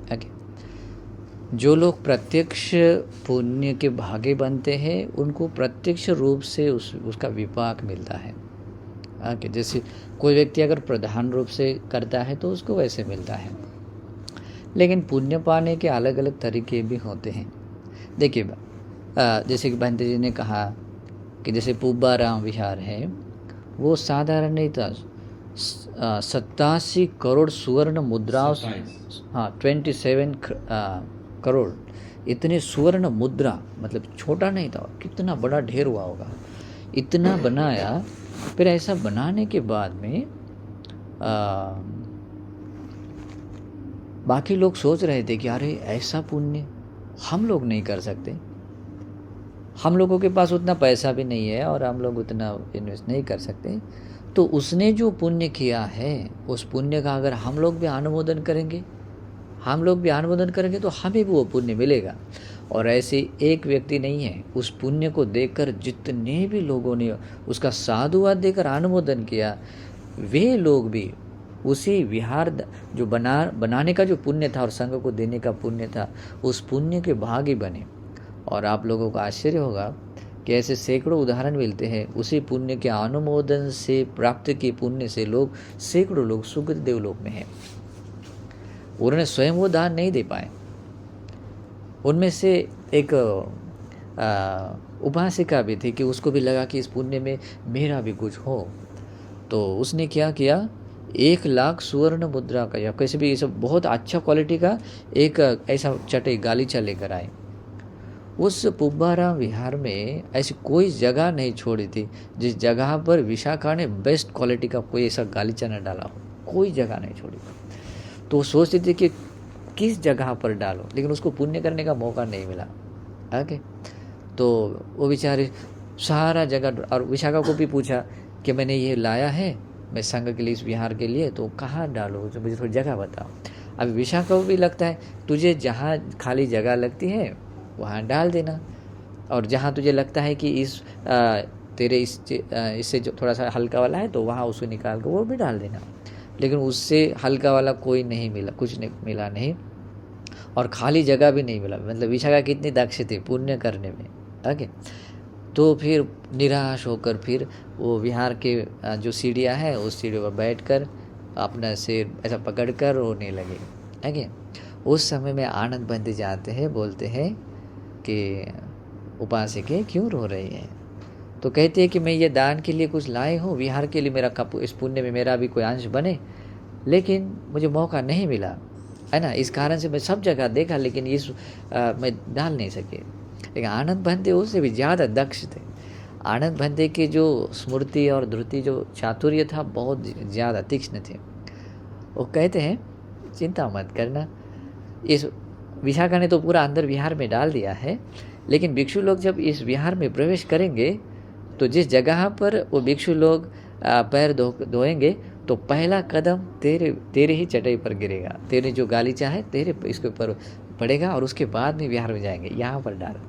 Okay. जो लोग प्रत्यक्ष पुण्य के भागी बनते हैं उनको प्रत्यक्ष रूप से उसका विपाक मिलता है। ओके, जैसे कोई व्यक्ति अगर प्रधान रूप से करता है तो उसको वैसे मिलता है, लेकिन पुण्य पाने के अलग अलग तरीके भी होते हैं। देखिए, जैसे कि बहंते जी ने कहा कि जैसे पुब्बाराम विहार है, वो साधारण नहीं था। 87 करोड़ सुवर्ण मुद्राओं, हाँ 27 करोड़ इतने सुवर्ण मुद्रा, मतलब छोटा नहीं था, कितना बड़ा ढेर हुआ होगा, इतना बनाया। फिर ऐसा बनाने के बाद में बाकी लोग सोच रहे थे कि अरे ऐसा पुण्य हम लोग नहीं कर सकते, हम लोगों के पास उतना पैसा भी नहीं है और हम लोग उतना इन्वेस्ट नहीं कर सकते। तो उसने जो पुण्य किया है, उस पुण्य का अगर हम लोग भी अनुमोदन करेंगे, हम लोग भी अनुमोदन करेंगे तो हमें भी वो पुण्य मिलेगा। और ऐसे एक व्यक्ति नहीं है, उस पुण्य को देखकर जितने भी लोगों ने उसका साधुवाद देकर अनुमोदन किया, वे लोग भी उसी विहार जो बनाने का जो पुण्य था और संघ को देने का पुण्य था, उस पुण्य के भागी बने। और आप लोगों को आश्चर्य होगा कि ऐसे सैकड़ों उदाहरण मिलते हैं। उसी पुण्य के अनुमोदन से प्राप्त किए पुण्य से लोग, सैकड़ों लोग सुगत देवलोक में हैं। उन्होंने स्वयं वो दान नहीं दे पाए। उनमें से एक उपासिका भी थी कि उसको भी लगा कि इस पुण्य में मेरा भी कुछ हो, तो उसने क्या किया, 1,00,000 सुवर्ण मुद्रा का या कैसे भी, ये सब बहुत अच्छा क्वालिटी का एक ऐसा चटई गालीचा लेकर आए। उस पुब्बाराम विहार में ऐसी कोई जगह नहीं छोड़ी थी जिस जगह पर विशाखा ने बेस्ट क्वालिटी का कोई ऐसा गालीचा न डाला हो, कोई जगह नहीं छोड़ी। तो वो सोचते थे कि किस जगह पर डालो, लेकिन उसको पुण्य करने का मौका नहीं मिला। ओके, तो वो बेचारे सारा जगह, और विशाखा को भी पूछा कि मैंने ये लाया है मैं संघ के लिए, इस विहार के लिए, तो कहाँ डालो, तो मुझे थोड़ी जगह बताओ। अभी विशाखा को भी लगता है तुझे जहाँ खाली जगह लगती है वहाँ डाल देना, और जहाँ तुझे लगता है कि तेरे इससे जो थोड़ा सा हल्का वाला है तो वहाँ उसको निकाल कर वो भी डाल देना। लेकिन उससे हल्का वाला कोई नहीं मिला, कुछ नहीं मिला नहीं, और खाली जगह भी नहीं मिला। मतलब विशाखा कितनी दक्ष थी पुण्य करने में। ओके, तो फिर निराश होकर फिर वो विहार के जो सीढ़ियाँ हैं उस सीढ़ियों पर बैठकर अपना सिर ऐसा पकड़कर रोने लगे। ओके, उस समय में आनंद बंदे जाते हैं, बोलते हैं कि उपासके क्यों रो रही है? तो कहते हैं कि मैं ये दान के लिए कुछ लाए हूँ, विहार के लिए मेरा इस पुण्य में मेरा भी कोई अंश बने, लेकिन मुझे मौका नहीं मिला है ना। इस कारण से मैं सब जगह देखा, लेकिन मैं डाल नहीं सके। लेकिन आनंद बंदे उससे भी ज़्यादा दक्ष थे। आनंद बंदे की जो स्मृति और धृति, जो चातुर्य था, बहुत ज़्यादा तीक्ष्ण थे। वो कहते हैं चिंता मत करना, इस विशाखा ने तो पूरा अंदर विहार में डाल दिया है, लेकिन भिक्षु लोग जब इस विहार में प्रवेश करेंगे तो जिस जगह पर वो भिक्षु लोग पैर धोएंगे तो पहला कदम तेरे ही चटाई पर गिरेगा, तेरे जो गालीचा है तेरे इसके ऊपर पड़ेगा, और उसके बाद में विहार में जाएंगे, यहाँ पर डाल।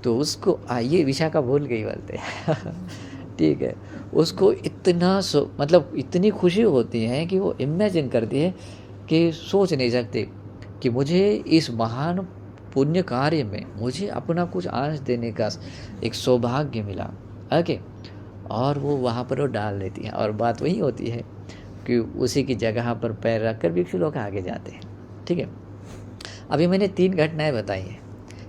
तो उसको ये विशाखा भूल गई बोलते ठीक है, उसको इतना मतलब इतनी खुशी होती है कि वो इमेजिन करती है कि सोच नहीं सकते कि मुझे इस महान पुण्य कार्य में मुझे अपना कुछ अंश देने का एक सौभाग्य मिला। ओके, और वो वहाँ पर वो डाल देती है, और बात वही होती है कि उसी की जगह पर पैर रखकर भिक्षु लोग आगे जाते हैं। ठीक है, अभी मैंने 3 घटनाएं बताई हैं।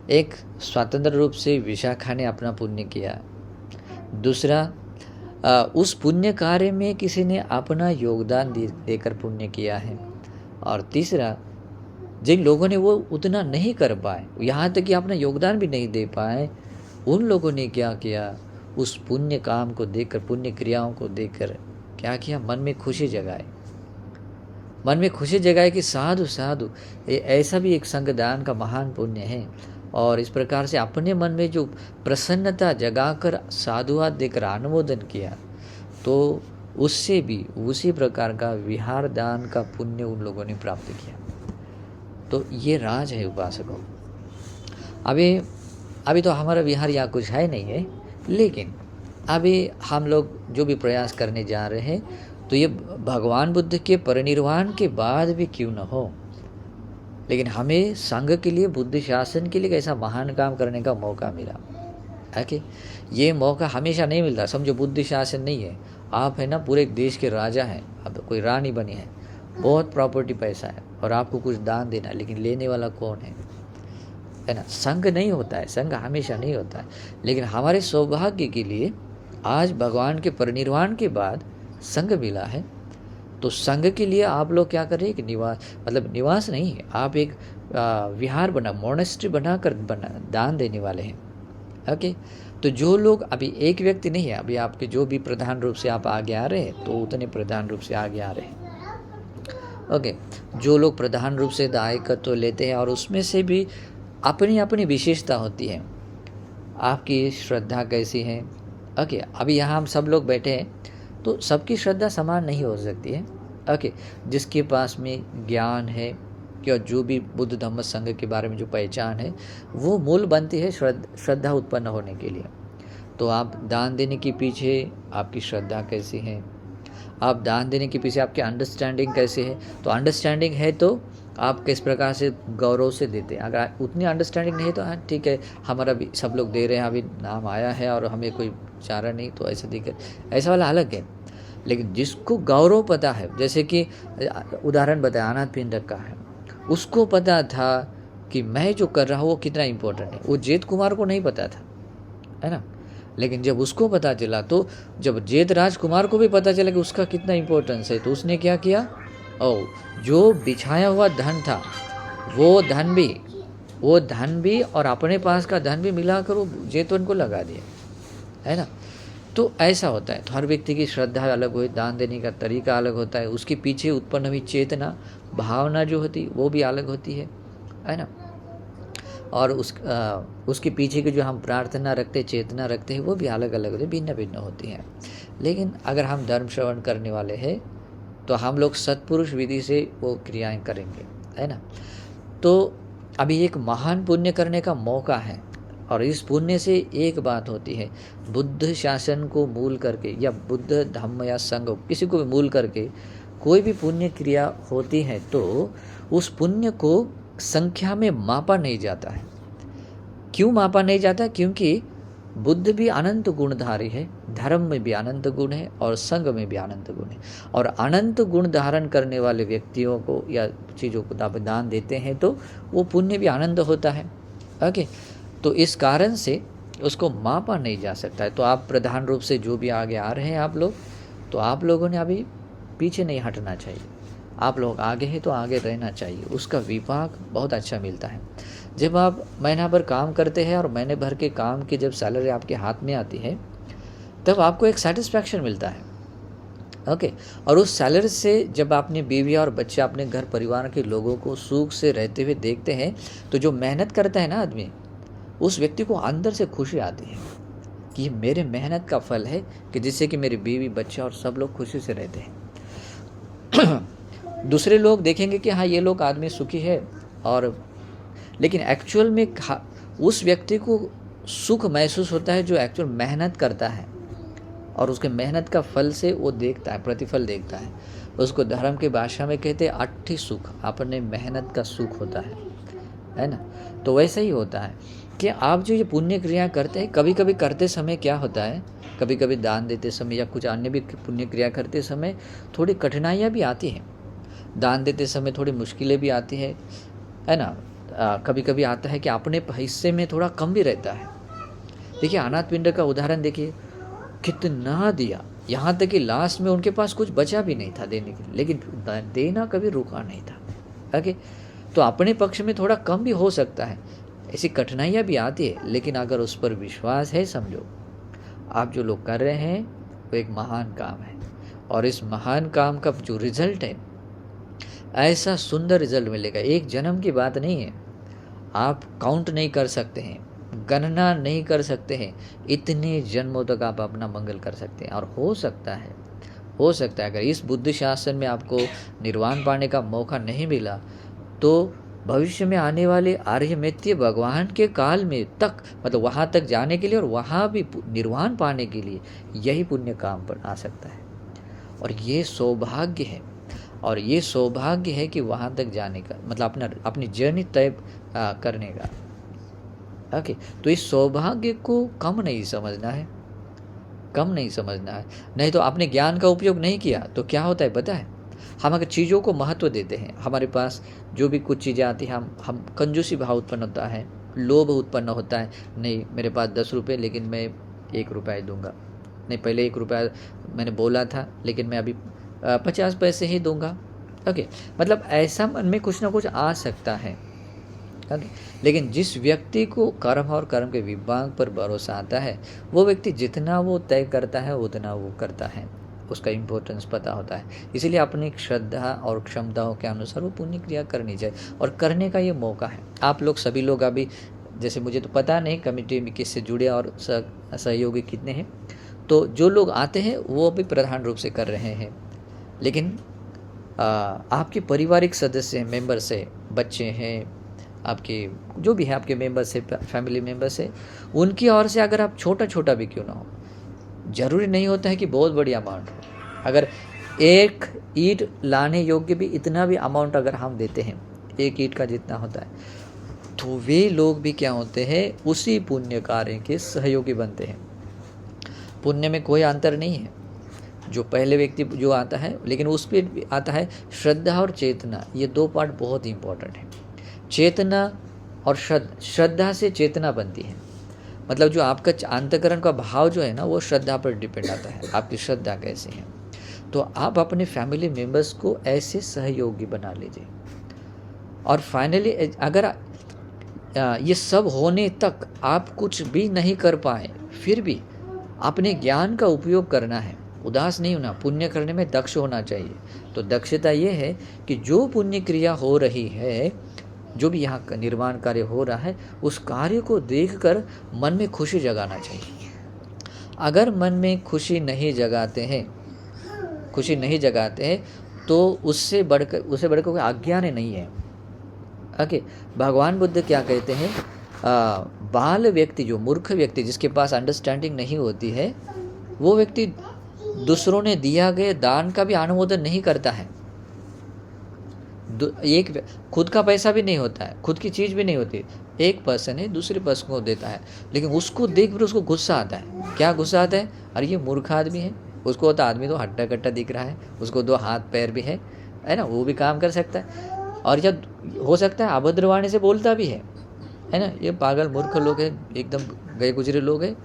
एक, स्वतंत्र रूप से विशाखा ने अपना पुण्य किया। दूसरा, उस पुण्य कार्य में किसी ने अपना योगदान देकर पुण्य किया है। और तीसरा, जिन लोगों ने वो उतना नहीं कर पाए, यहाँ तक कि अपना योगदान भी नहीं दे पाए, उन लोगों ने क्या किया, उस पुण्य काम को देखकर, पुण्य क्रियाओं को देखकर क्या किया, मन में खुशी जगाए। मन में खुशी जगाए कि साधु साधु, ऐसा भी एक संगदान का महान पुण्य है। और इस प्रकार से अपने मन में जो प्रसन्नता जगाकर साधुवाद देकर अनुमोदन किया, तो उससे भी उसी प्रकार का विहार दान का पुण्य उन लोगों ने प्राप्त किया। तो ये राज है उपासकों। अभी तो हमारा विहार यहाँ कुछ है नहीं है, लेकिन अभी हम लोग जो भी प्रयास करने जा रहे हैं, तो ये भगवान बुद्ध के परिनिर्वाण के बाद भी क्यों न हो, लेकिन हमें संघ के लिए, बुद्ध शासन के लिए ऐसा महान काम करने का मौका मिला। ओके, ये मौका हमेशा नहीं मिलता। समझो बुद्ध शासन नहीं है, आप है ना पूरे देश के राजा हैं, अब कोई रानी बनी है, बहुत प्रॉपर्टी पैसा है और आपको कुछ दान देना है, लेकिन लेने वाला कौन है ना। संघ नहीं होता है, संघ हमेशा नहीं होता है। लेकिन हमारे सौभाग्य के लिए आज भगवान के परिनिर्वाण के बाद संघ मिला है। तो संघ के लिए आप लोग क्या करें कि निवास, मतलब निवास नहीं है, आप एक विहार बना, मोनेस्ट्री बनाकर दान देने वाले हैं। ओके, तो जो लोग, अभी एक व्यक्ति नहीं है, अभी आपके जो भी प्रधान रूप से आप आगे आ रहे हैं, तो उतने प्रधान रूप से आगे आ रहे हैं। ओके, जो लोग प्रधान रूप से दायित्व तो लेते हैं और उसमें से भी अपनी अपनी विशेषता होती है। आपकी श्रद्धा कैसी है। ओके, अभी यहाँ हम सब लोग बैठे हैं, तो सबकी श्रद्धा समान नहीं हो सकती है। ओके, जिसके पास में ज्ञान है कि जो भी बुद्ध धम्म संघ के बारे में जो पहचान है, वो मूल बनती है श्रद्धा उत्पन्न होने के लिए। तो आप दान देने के पीछे आपकी श्रद्धा कैसी है, आप दान देने के पीछे आपकी अंडरस्टैंडिंग कैसे है। तो अंडरस्टैंडिंग है तो आप किस प्रकार से गौरव से देते हैं। अगर उतनी अंडरस्टैंडिंग नहीं तो हाँ ठीक है, हमारा भी सब लोग दे रहे हैं, अभी नाम आया है और हमें कोई चारा नहीं, तो ऐसा दिखे, ऐसा वाला अलग है। लेकिन जिसको गौरव पता है, जैसे कि उदाहरण बताया अनाथ पिंडक का है, उसको पता था कि मैं जो कर रहा हूँ वो कितना इम्पोर्टेंट है। वो जेत कुमार को नहीं पता था, है ना। लेकिन जब उसको पता चला, तो जब जेत राजकुमार को भी पता चला कि उसका कितना इम्पोर्टेंस है, तो उसने क्या किया, जो बिछाया हुआ धन था वो धन भी और अपने पास का धन भी मिलाकर वो जेतवन को लगा दिया, है ना। तो ऐसा होता है। तो हर व्यक्ति की श्रद्धा अलग हो, दान देने का तरीका अलग होता है, उसके पीछे उत्पन्न हुई चेतना, भावना जो होती वो भी अलग होती है ना। और उसके पीछे की जो हम प्रार्थना रखते, चेतना रखते हैं, वो भी अलग अलग होती, भिन्न भिन्न होती हैं। लेकिन अगर हम धर्म श्रवण करने वाले हैं, तो हम लोग सत्पुरुष विधि से वो क्रियाएं करेंगे, है ना। तो अभी एक महान पुण्य करने का मौका है, और इस पुण्य से एक बात होती है, बुद्ध शासन को मूल करके या बुद्ध धम्म या संघ किसी को भी मूल करके कोई भी पुण्य क्रिया होती है, तो उस पुण्य को संख्या में मापा नहीं जाता है। क्यों मापा नहीं जाता? क्योंकि बुद्ध भी अनंत गुणधारी है, धर्म में भी अनंत गुण है और संघ में भी अनंत गुण है। और अनंत गुण धारण करने वाले व्यक्तियों को या चीज़ों को दान देते हैं, तो वो पुण्य भी आनंद होता है। ओके, तो इस कारण से उसको मापा नहीं जा सकता है। तो आप प्रधान रूप से जो भी आगे आ रहे हैं आप लोग, तो आप लोगों ने अभी पीछे नहीं हटना चाहिए। आप लोग आगे हैं तो आगे रहना चाहिए, उसका विपाक बहुत अच्छा मिलता है। जब आप महीना भर काम करते हैं और महीने भर के काम की जब सैलरी आपके हाथ में आती है, तब आपको एक सेटिस्फैक्शन मिलता है। ओके, और उस सैलरी से जब अपनी बीवी और बच्चे, अपने घर परिवार के लोगों को सुख से रहते हुए देखते हैं, तो जो मेहनत करता है ना आदमी, उस व्यक्ति को अंदर से खुशी आती है कि ये मेरे मेहनत का फल है, कि जिससे कि मेरी बीवी बच्चे और सब लोग खुशी से रहते हैं। दूसरे लोग देखेंगे कि हाँ ये लोग आदमी सुखी है, और लेकिन एक्चुअल में उस व्यक्ति को सुख महसूस होता है जो एक्चुअल मेहनत करता है, और उसके मेहनत का फल से वो देखता है, प्रतिफल देखता है। उसको धर्म की भाषा में कहते हैं अट्ठी सुख, अपने मेहनत का सुख होता है ना। तो वैसा ही होता है कि आप जो ये पुण्य क्रिया करते हैं, कभी कभी करते समय क्या होता है, कभी कभी दान देते समय या कुछ अन्य भी पुण्य क्रिया करते समय थोड़ी कठिनाइयाँ भी आती हैं। दान देते समय थोड़ी मुश्किलें भी आती है ना। कभी कभी आता है कि अपने हिस्से में थोड़ा कम भी रहता है। देखिए अनाथ पिंड का उदाहरण देखिए, कितना दिया, यहाँ तक कि लास्ट में उनके पास कुछ बचा भी नहीं था देने के लिए, लेकिन देना कभी रुका नहीं था। ओके, तो अपने पक्ष में थोड़ा कम भी हो सकता है, ऐसी कठिनाइयाँ भी आती है, लेकिन अगर उस पर विश्वास है, समझो आप जो लोग कर रहे हैं वो एक महान काम है, और इस महान काम का जो रिजल्ट है, ऐसा सुंदर रिजल्ट मिलेगा। एक जन्म की बात नहीं है, आप काउंट नहीं कर सकते हैं, गणना नहीं कर सकते हैं, इतने जन्मों तक आप अपना मंगल कर सकते हैं। और हो सकता है अगर इस बुद्ध शासन में आपको निर्वाण पाने का मौका नहीं मिला, तो भविष्य में आने वाले आर्यमैत्य भगवान के काल में तक, मतलब वहाँ तक जाने के लिए और वहाँ भी निर्वाण पाने के लिए यही पुण्य काम पर आ सकता है। और ये सौभाग्य है। और ये सौभाग्य है कि वहाँ तक जाने का, मतलब अपनी जर्नी तय करने का। ओके, तो इस सौभाग्य को कम नहीं समझना है, कम नहीं समझना है। नहीं तो आपने ज्ञान का उपयोग नहीं किया तो क्या होता है पता है, हम अगर चीज़ों को महत्व देते हैं, हमारे पास जो भी कुछ चीज़ें आती हैं, हम कंजूसी भाव उत्पन्न होता है, लोभ उत्पन्न होता है। नहीं, मेरे पास 10 रुपये लेकिन मैं 1 रुपया दूंगा, नहीं पहले 1 रुपया मैंने बोला था लेकिन मैं अभी 50 पैसे ही दूंगा। ओके, मतलब ऐसा मन में कुछ ना कुछ आ सकता है। ओके, लेकिन जिस व्यक्ति को कर्म और कर्म के विभाग पर भरोसा आता है, वो व्यक्ति जितना वो तय करता है उतना वो करता है, उसका इम्पोर्टेंस पता होता है। इसीलिए अपनी श्रद्धा और क्षमताओं के अनुसार वो पुण्य क्रिया करनी चाहिए, और करने का ये मौका है। आप लोग सभी लोग अभी, जैसे मुझे तो पता नहीं कमेटी में किससे जुड़े और सहयोगी कितने हैं, तो जो लोग आते हैं वो भी प्रधान रूप से कर रहे हैं, लेकिन आपके पारिवारिक सदस्य मेंबर्स है, बच्चे हैं, आपके जो भी है आपके मेंबर्स है, फैमिली मेंबर्स है, उनकी ओर से अगर आप छोटा छोटा भी क्यों ना हो, जरूरी नहीं होता है कि बहुत बड़ी अमाउंट हो, अगर एक ईंट लाने योग्य भी इतना भी अमाउंट अगर हम देते हैं, एक ईंट का जितना होता है, तो वे लोग भी क्या होते हैं, उसी पुण्य कार्य के सहयोगी बनते हैं। पुण्य में कोई अंतर नहीं है, जो पहले व्यक्ति जो आता है, लेकिन उस पर भी आता है श्रद्धा और चेतना, ये 2 पार्ट बहुत ही इंपॉर्टेंट है। चेतना और श्रद्धा से चेतना बनती है, मतलब जो आपका अंतःकरण का भाव जो है ना, वो श्रद्धा पर डिपेंड आता है, आपकी श्रद्धा कैसी है। तो आप अपने फैमिली मेम्बर्स को ऐसे सहयोगी बना लीजिए। और फाइनली अगर ये सब होने तक आप कुछ भी नहीं कर पाए, फिर भी अपने ज्ञान का उपयोग करना है, उदास नहीं होना, पुण्य करने में दक्ष होना चाहिए। तो दक्षता ये है कि जो पुण्य क्रिया हो रही है, जो भी यहाँ निर्माण कार्य हो रहा है, उस कार्य को देखकर मन में खुशी जगाना चाहिए। अगर मन में खुशी नहीं जगाते हैं, तो उससे बढ़कर कोई अज्ञान नहीं है। ओके, भगवान बुद्ध क्या कहते हैं, बाल व्यक्ति, जो मूर्ख व्यक्ति, जिसके पास अंडरस्टैंडिंग नहीं होती है, वो व्यक्ति दूसरों ने दिया गए दान का भी अनुमोदन नहीं करता है। एक खुद का पैसा भी नहीं होता है, खुद की चीज़ भी नहीं होती, एक पर्सन है दूसरे पर्सन को देता है, लेकिन उसको देख कर उसको गुस्सा आता है। क्या गुस्सा आता है, अरे ये मूर्ख आदमी है, उसको तो आदमी तो हट्टा कट्टा दिख रहा है, उसको 2 हाथ पैर भी है ना, वो भी काम कर सकता है, और जब हो सकता है अभद्रवाणी से बोलता भी है ना, ये पागल मूर्ख लोग हैं, एकदम गए गुजरे लोग हैं,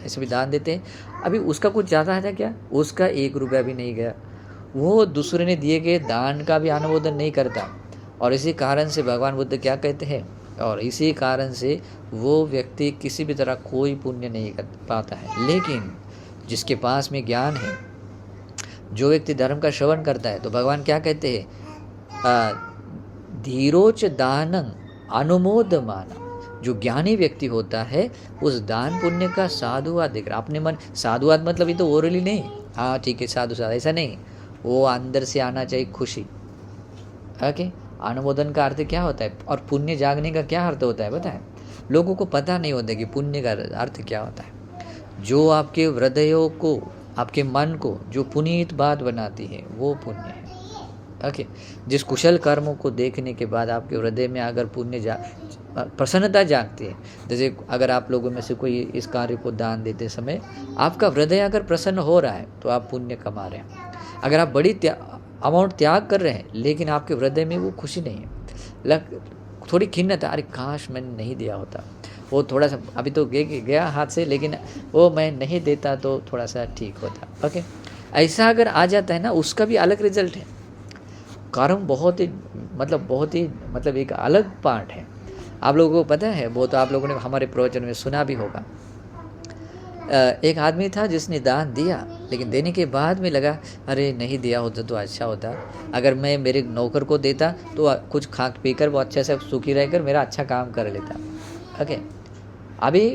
ऐसे भी दान देते हैं। अभी उसका कुछ ज़्यादा है क्या, उसका 1 रुपया भी नहीं गया, वो दूसरे ने दिए गए दान का भी अनुमोदन नहीं करता। और इसी कारण से भगवान बुद्ध क्या कहते हैं, और इसी कारण से वो व्यक्ति किसी भी तरह कोई पुण्य नहीं कर पाता है। लेकिन जिसके पास में ज्ञान है, जो व्यक्ति धर्म का श्रवण करता है, तो भगवान क्या कहते हैं, धीरोच दानं अनुमोदमाना, जो ज्ञानी व्यक्ति होता है, उस दान पुण्य का साधुवाद देख रहा, अपने मन, साधुवाद मतलब ये तो ओरली नहीं, हाँ ठीक है साधु साधु, ऐसा नहीं, वो अंदर से आना चाहिए खुशी। ओके, अनुमोदन का अर्थ क्या होता है, और पुण्य जागने का क्या अर्थ होता है पता है, लोगों को पता नहीं होता कि पुण्य का अर्थ क्या होता है। जो आपके हृदयों को, आपके मन को जो पुनीत बात बनाती है, वो पुण्य है। ओके, जिस कुशल कर्मों को देखने के बाद आपके हृदय में अगर प्रसन्नता जागती है, जैसे अगर आप लोगों में से कोई इस कार्य को दान देते समय आपका हृदय अगर प्रसन्न हो रहा है, तो आप पुण्य कमा रहे हैं। अगर आप बड़ी अमाउंट त्याग कर रहे हैं, लेकिन आपके हृदय में वो खुशी नहीं है, थोड़ी खिन्नता, अरे काश मैंने नहीं दिया होता, वो थोड़ा सा अभी तो गया हाथ से, लेकिन वो मैं नहीं देता तो थोड़ा सा ठीक होता। ओके, ऐसा अगर आ जाता है ना, उसका भी अलग रिजल्ट है। कर्म बहुत ही मतलब एक अलग पार्ट है। आप लोगों को पता है, वो तो आप लोगों ने हमारे प्रवचन में सुना भी होगा, एक आदमी था जिसने दान दिया, लेकिन देने के बाद में लगा, अरे नहीं दिया होता तो अच्छा होता, अगर मैं मेरे नौकर को देता तो कुछ खा पी कर वो अच्छे से सुखी रहकर मेरा अच्छा काम कर लेता। ओके, अभी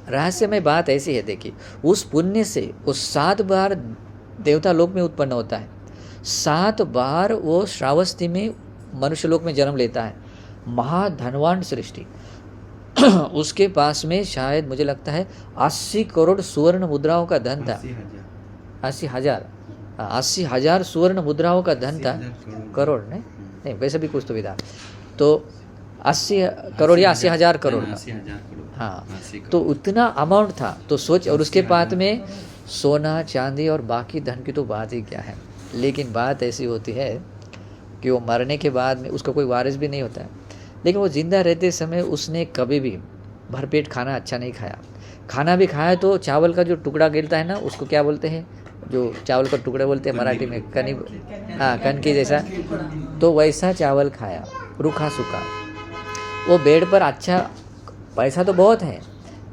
रहस्यमय बात ऐसी है, देखिए, उस पुण्य से वो 7 बार देवता लोक में उत्पन्न होता है, 7 बार वो श्रावस्ती में मनुष्य लोक में जन्म लेता है, महाधनवान सृष्टि। उसके पास में शायद मुझे लगता है 80 करोड़ सुवर्ण मुद्राओं का धन था, 80,000 80,000 स्वर्ण मुद्राओं का धन था। करोड़ नहीं नहीं, वैसे भी कुछ तो भी था। तो 80 करोड़ या 80,000 करोड़ का, 80,000 करोड़। हाँ, 80 करोड़। तो उतना अमाउंट था। तो सोच, और उसके बाद में सोना चांदी और बाकी धन की तो बात ही क्या है। लेकिन बात ऐसी होती है कि वो मरने के बाद में उसका कोई वारिस भी नहीं होता है। लेकिन वो जिंदा रहते समय उसने कभी भी भरपेट खाना अच्छा नहीं खाया। खाना भी खाया तो चावल का जो टुकड़ा गिरता है ना, उसको क्या बोलते हैं, जो चावल का टुकड़ा बोलते हैं मराठी में, कनी, हाँ, कन की जैसा, तो वैसा चावल खाया, रूखा सूखा। वो बेड पर, अच्छा पैसा तो बहुत है,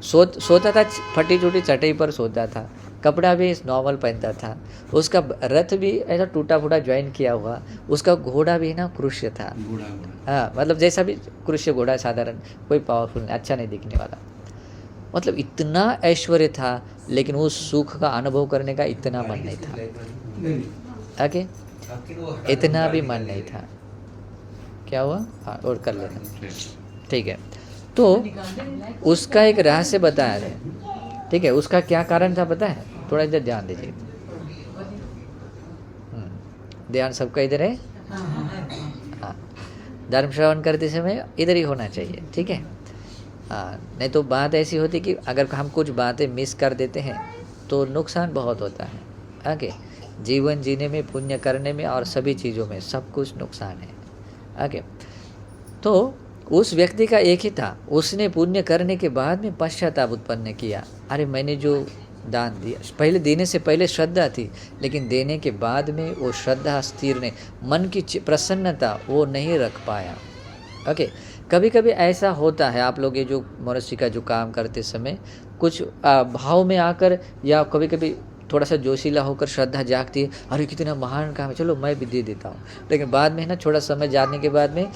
सोता था फटी छोटी चटाई पर सोता था, कपड़ा भी नॉर्मल पहनता था, उसका रथ भी ऐसा टूटा फूटा ज्वाइन किया हुआ, उसका घोड़ा भी ना कृष्य था। हाँ, मतलब जैसा भी कृष्य घोड़ा, साधारण, कोई पावरफुल नहीं, अच्छा नहीं दिखने वाला। मतलब इतना ऐश्वर्य था, लेकिन उस सुख का अनुभव करने का इतना मन नहीं था। ओके, इतना भी मन नहीं था। क्या हुआ? हाँ, और कर लेना, ठीक है। तो उसका एक रहस्य बताया है, ठीक है। उसका क्या कारण था पता है? थोड़ा इधर ध्यान दीजिए, ध्यान सबका इधर है। हाँ, धर्म श्रवण करते समय इधर ही होना चाहिए, ठीक है। हाँ, नहीं तो बात ऐसी होती कि अगर हम कुछ बातें मिस कर देते हैं तो नुकसान बहुत होता है। ओके, जीवन जीने में, पुण्य करने में और सभी चीज़ों में सब कुछ नुकसान है। ओके, तो उस व्यक्ति का एक ही था, उसने पुण्य करने के बाद में पश्चाताप उत्पन्न किया। अरे मैंने जो दान दिया, पहले देने से पहले श्रद्धा थी, लेकिन देने के बाद में वो श्रद्धा स्थिर ने, मन की प्रसन्नता वो नहीं रख पाया। ओके, कभी कभी ऐसा होता है, आप लोग ये जो मनुष्य का जो काम करते समय कुछ भाव में आकर, या कभी कभी थोड़ा सा जोशीला होकर श्रद्धा जागती है, अरे कितना महान काम है, चलो मैं भी दे देता हूँ। लेकिन बाद में ना, थोड़ा समय जाने के बाद में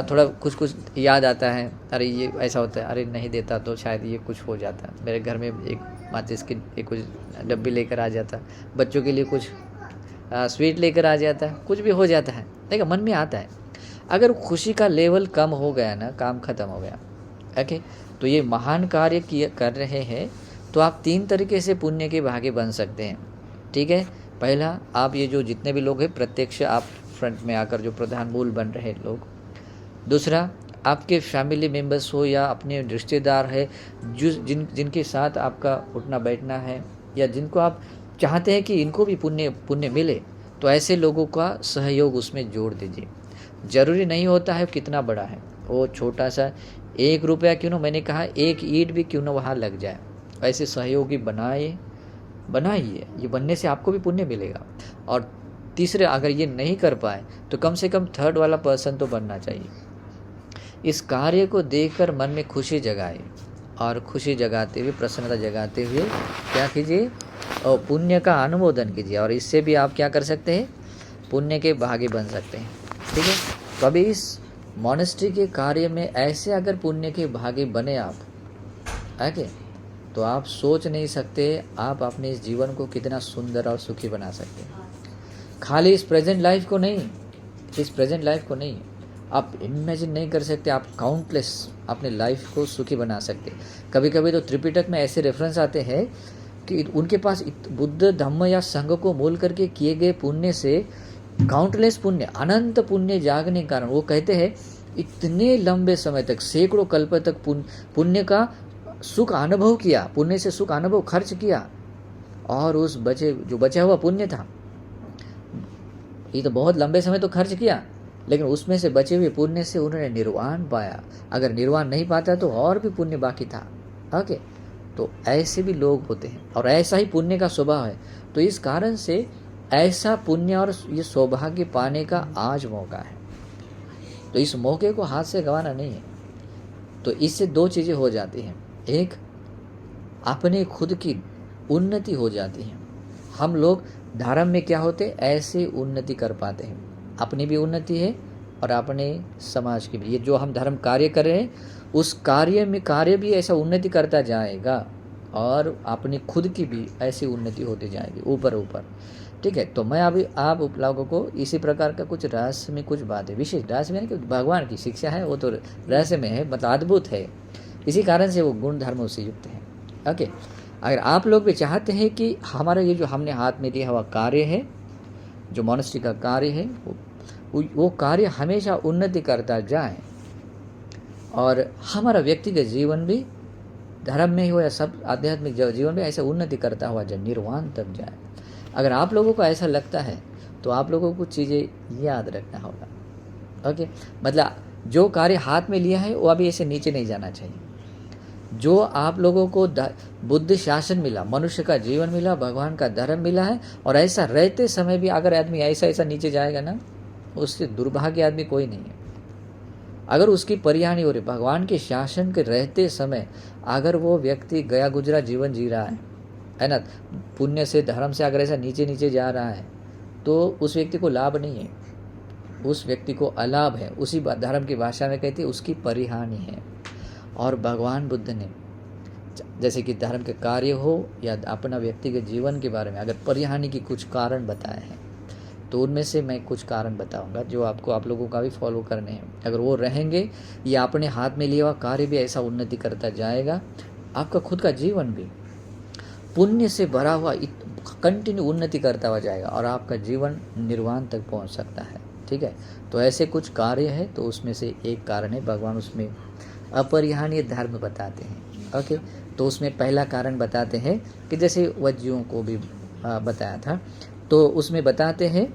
थोड़ा कुछ याद आता है, अरे ये ऐसा होता है, अरे नहीं देता तो शायद ये कुछ हो जाता। मेरे घर में एक माचिस की एक कुछ डब्बी लेकर आ जाता, बच्चों के लिए कुछ स्वीट लेकर आ जाता, कुछ भी हो जाता है, लेकिन मन में आता है। अगर खुशी का लेवल कम हो गया ना, काम खत्म हो गया। ओके, तो ये महान कार्य कर रहे हैं, तो आप 3 तरीके से पुण्य के भागी बन सकते हैं, ठीक है। पहला, आप ये जो जितने भी लोग हैं प्रत्यक्ष आप फ्रंट में आकर जो प्रधान मूल बन रहे लोग। दूसरा, आपके फैमिली मेम्बर्स हो या अपने रिश्तेदार है, जिनके साथ आपका उठना बैठना है, या जिनको आप चाहते हैं कि इनको भी पुण्य मिले, तो ऐसे लोगों का सहयोग उसमें जोड़ दीजिए। ज़रूरी नहीं होता है कितना बड़ा है, वो छोटा सा 1 रुपया क्यों ना, मैंने कहा 1 ईंट भी क्यों ना वहाँ लग जाए, ऐसे सहयोगी बनाइए। ये बनने से आपको भी पुण्य मिलेगा। और तीसरे, अगर ये नहीं कर पाए तो कम से कम 3rd वाला पर्सन तो बनना चाहिए। इस कार्य को देखकर मन में खुशी जगाए, और खुशी जगाते हुए, प्रसन्नता जगाते हुए क्या कीजिए, और पुण्य का अनुमोदन कीजिए। और इससे भी आप क्या कर सकते हैं, पुण्य के भागी बन सकते हैं, ठीक है। तो अभी इस मॉनेस्ट्री के कार्य में ऐसे अगर पुण्य के भागी बने आप, ओके, तो आप सोच नहीं सकते आप अपने इस जीवन को कितना सुंदर और सुखी बना सकते हैं। खाली इस प्रेजेंट लाइफ को नहीं, आप इमेजिन नहीं कर सकते, आप काउंटलेस अपने लाइफ को सुखी बना सकते। कभी कभी तो त्रिपिटक में ऐसे रेफरेंस आते हैं कि उनके पास बुद्ध, धम्म या संघ को मूल करके किए गए पुण्य से काउंटलेस पुण्य, अनंत पुण्य जागने के कारण वो कहते हैं इतने लंबे समय तक, सैकड़ों कल्प तक पुण्य का सुख अनुभव किया, पुण्य से सुख अनुभव खर्च किया, और उस बचा हुआ पुण्य था, ये तो बहुत लंबे समय तो खर्च किया, लेकिन उसमें से बचे हुए पुण्य से उन्होंने निर्वाण पाया। अगर निर्वाण नहीं पाता तो और भी पुण्य बाकी था। ओके, तो ऐसे भी लोग होते हैं, और ऐसा ही पुण्य का स्वभाव है। तो इस कारण से ऐसा पुण्य और ये सौभाग्य पाने का आज मौका है, तो इस मौके को हाथ से गंवाना नहीं है। तो इससे 2 चीज़ें हो जाती हैं, एक, अपने खुद की उन्नति हो जाती है। हम लोग धर्म में क्या होते, ऐसे उन्नति कर पाते हैं, अपनी भी उन्नति है और अपने समाज की भी। ये जो हम धर्म कार्य कर रहे हैं, उस कार्य भी ऐसा उन्नति करता जाएगा, और अपनी खुद की भी ऐसी उन्नति होती जाएगी ऊपर। ठीक है, तो मैं अभी आप लोगों को इसी प्रकार का कुछ रहस्य में कुछ बातें, विशेष रहस्य में, कि भगवान की शिक्षा है वो तो रहस्य में है, मतलब अद्भुत है, इसी कारण से वो गुण धर्मों से युक्त है। ओके, अगर आप लोग भी चाहते हैं कि हमारा ये जो हमने हाथ में लिया हुआ कार्य है, जो मॉनेस्ट्री का कार्य है, वो कार्य हमेशा उन्नति करता जाए और हमारा व्यक्तिगत जीवन भी धर्म में हो या सब आध्यात्मिक जीवन में ऐसा उन्नति करता हुआ जाए, निर्वाण तक जाए। अगर आप लोगों को ऐसा लगता है तो आप लोगों को चीज़ें याद रखना होगा। ओके, मतलब जो कार्य हाथ में लिया है वो अभी ऐसे नीचे नहीं जाना चाहिए। जो आप लोगों को बुद्ध शासन मिला, मनुष्य का जीवन मिला, भगवान का धर्म मिला है, और ऐसा रहते समय भी अगर आदमी ऐसा ऐसा नीचे जाएगा ना, उससे दुर्भाग्य आदमी कोई नहीं है। अगर उसकी परिहानि हो रही, भगवान के शासन के रहते समय अगर वो व्यक्ति गया गुजरा जीवन जी रहा है ना, पुण्य से धर्म से अगर ऐसा नीचे नीचे जा रहा है तो उस व्यक्ति को लाभ नहीं है, उस व्यक्ति को अलाभ है। उसी धर्म की भाषा में कहते हैं उसकी परिहानि है। और भगवान बुद्ध ने जैसे कि धर्म के कार्य हो या अपना व्यक्तिगत जीवन के बारे में अगर परिहानि की कुछ कारण बताए हैं, तो उनमें से मैं कुछ कारण बताऊंगा जो आप लोगों का भी फॉलो करने हैं। अगर वो रहेंगे, या अपने हाथ में लिया हुआ कार्य भी ऐसा उन्नति करता जाएगा, आपका खुद का जीवन भी पुण्य से भरा हुआ कंटिन्यू उन्नति करता हुआ जाएगा और आपका जीवन निर्वाण तक पहुंच सकता है। ठीक है, तो ऐसे कुछ कार्य है, तो उसमें से एक कारण है, भगवान उसमें अपरिहार्य धर्म बताते हैं। ओके, तो उसमें पहला कारण बताते हैं कि जैसे वज्जियों को भी बताया था, तो उसमें बताते हैं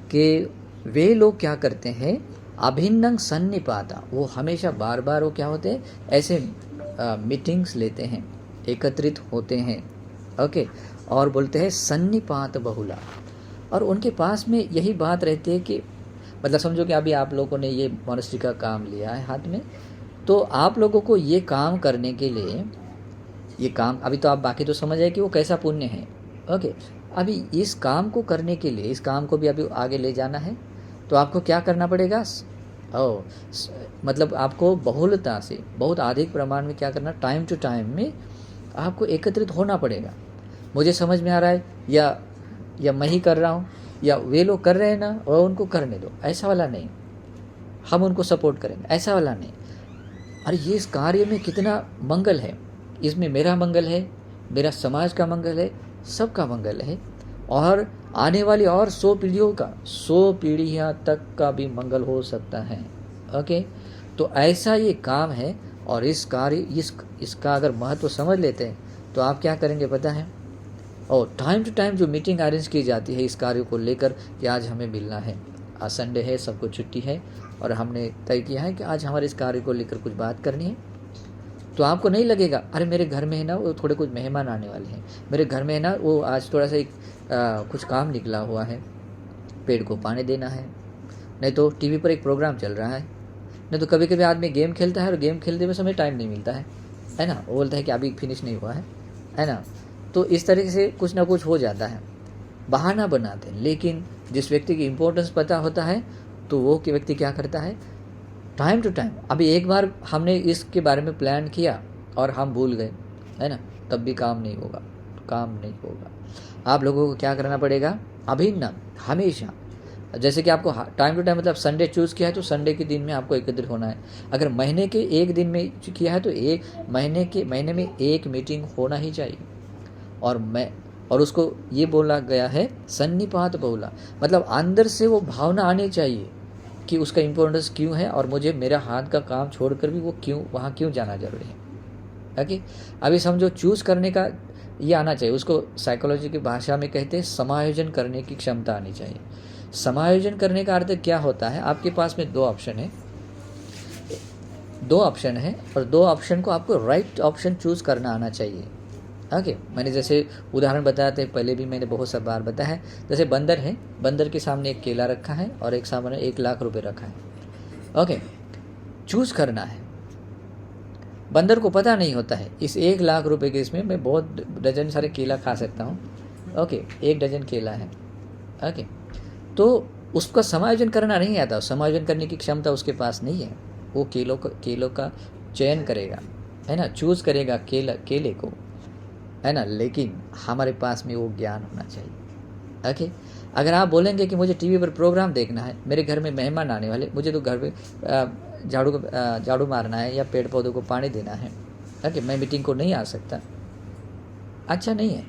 कि वे लोग क्या करते हैं, अभिन्नं सन्निपाता, वो हमेशा बार बार वो क्या होते हैं, ऐसे मीटिंग्स लेते हैं, एकत्रित होते हैं। ओके, और बोलते हैं सन्निपात बहुला, और उनके पास में यही बात रहती है कि मतलब समझो कि अभी आप लोगों ने ये मॉनेस्ट्री का काम लिया है हाथ में, तो आप लोगों को ये काम करने के लिए, ये काम अभी तो आप बाकी तो समझ आए कि वो कैसा पुण्य है। ओके, अभी इस काम को करने के लिए, इस काम को भी अभी आगे ले जाना है, तो आपको क्या करना पड़ेगा, मतलब आपको बहुलता से, बहुत अधिक प्रमाण में क्या करना, टाइम टू टाइम में आपको एकत्रित होना पड़ेगा। मुझे समझ में आ रहा है या मैं ही कर रहा हूँ या वे लोग कर रहे हैं ना, और उनको करने दो, ऐसा वाला नहीं, हम उनको सपोर्ट करेंगे, ऐसा वाला नहीं। अरे ये इस कार्य में कितना मंगल है, इसमें मेरा मंगल है, मेरा समाज का मंगल है, सबका मंगल है, और आने वाली और 100 पीढ़ियों का, 100 पीढ़ियाँ तक का भी मंगल हो सकता है। ओके, तो ऐसा ये काम है, और इस कार्य इसका अगर महत्व समझ लेते हैं तो आप क्या करेंगे पता है, और टाइम टू टाइम जो मीटिंग अरेंज की जाती है इस कार्य को लेकर कि आज हमें मिलना है, आज संडे है, सबको छुट्टी है, और हमने तय किया है कि आज हमारे इस कार्य को लेकर कुछ बात करनी है, तो आपको नहीं लगेगा अरे मेरे घर में है ना वो थोड़े कुछ मेहमान आने वाले हैं, मेरे घर में है ना वो आज थोड़ा सा कुछ काम निकला हुआ है, पेड़ को पानी देना है, नहीं तो टीवी पर एक प्रोग्राम चल रहा है, नहीं तो कभी कभी आदमी गेम खेलता है और गेम खेलते में समय टाइम नहीं मिलता है ना, वो बोलता है कि अभी फिनिश नहीं हुआ है ना। तो इस तरीके से कुछ ना कुछ हो जाता है, बहाना बनाते हैं। लेकिन जिस व्यक्ति की इम्पोर्टेंस पता होता है तो वो व्यक्ति क्या करता है, टाइम टू टाइम, अभी एक बार हमने इसके बारे में प्लान किया और हम भूल गए, है ना, तब भी काम नहीं होगा, काम नहीं होगा। आप लोगों को क्या करना पड़ेगा, अभिन्न, हमेशा, जैसे कि आपको टाइम टू टाइम, मतलब संडे चूज़ किया है तो संडे के दिन में आपको एकत्रित होना है। अगर महीने के एक दिन में किया है तो एक महीने में एक मीटिंग होना ही चाहिए। और उसको ये बोला गया है सन्निपात बहुला, मतलब अंदर से वो भावना आनी चाहिए कि उसका इम्पोर्टेंस क्यों है, और मुझे मेरा हाथ का काम छोड़कर भी वो वहाँ क्यों जाना जरूरी है। ओके, अभी समझो चूज़ करने का ये आना चाहिए, उसको साइकोलॉजी की भाषा में कहते हैं समायोजन करने की क्षमता आनी चाहिए। समायोजन करने का अर्थ क्या होता है, आपके पास में दो ऑप्शन है और दो ऑप्शन को आपको राइट ऑप्शन चूज़ करना आना चाहिए। ओके, मैंने जैसे उदाहरण बताया था पहले भी, मैंने बहुत सा बार बताया है, जैसे बंदर है, बंदर के सामने एक केला रखा है और एक सामने 1 लाख रुपए रखा है। ओके, चूज़ करना है। बंदर को पता नहीं होता है इस 1 लाख रुपए के इसमें मैं बहुत डजन सारे केला खा सकता हूँ। ओके, 1 डजन केला है। ओके, तो उसका समायोजन करना नहीं आता, समायोजन करने की क्षमता उसके पास नहीं है। वो केलों का चयन करेगा, है ना, चूज़ करेगा केले को, है ना, लेकिन हमारे पास में वो ज्ञान होना चाहिए। ओके, अगर आप बोलेंगे कि मुझे टीवी पर प्रोग्राम देखना है, मेरे घर में मेहमान आने वाले, मुझे तो घर पे झाड़ू मारना है या पेड़ पौधों को पानी देना है, ओके, मैं मीटिंग को नहीं आ सकता, अच्छा नहीं है।